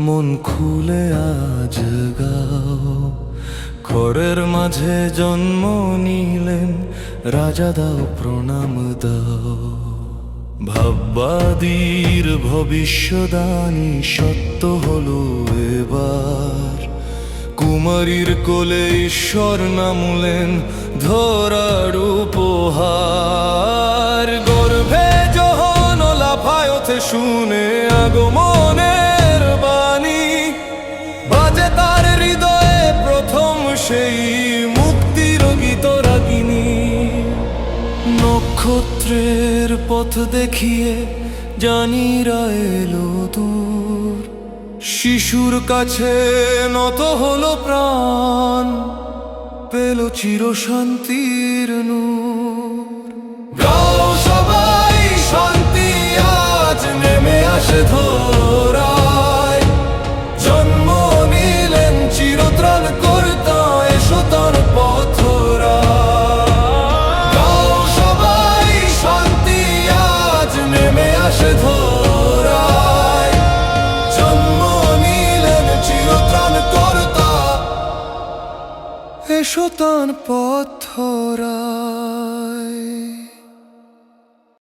মন খুলে আজ গাও। খড়ের মাঝে জন্ম নিলেন, রাজা দাও প্রণাম দাও। ভাববাদীর ভবিষ্যদানী সত্য হলো এবার। কুমারীর কোলে ঈশ্বর নামলেন, ধরার উপহার। গর্ভে যখন লাফায়তে শুনে আগমনের বাণী, বাজে তার হৃদয়ে প্রথম সেই মুক্তির গীত রাগিনী। নক্ষত্রের পথ দেখিয়ে জানিরা এলো দূর, শিশুর কাছে নত হলো প্রাণ, পেল চির শান্তির নূর। গাও সবাই শান্তি আজ নেমে আসে ধরায়, জন্ম নিলেন চিরত্রাণ কর্তা, এসো তার পথরায়। গাও সবাই শান্তি আজ নেমে আসে ধরায়, জন্ম নিলেন চিরত্রাণ কর্তা, এসো তার পথরায়।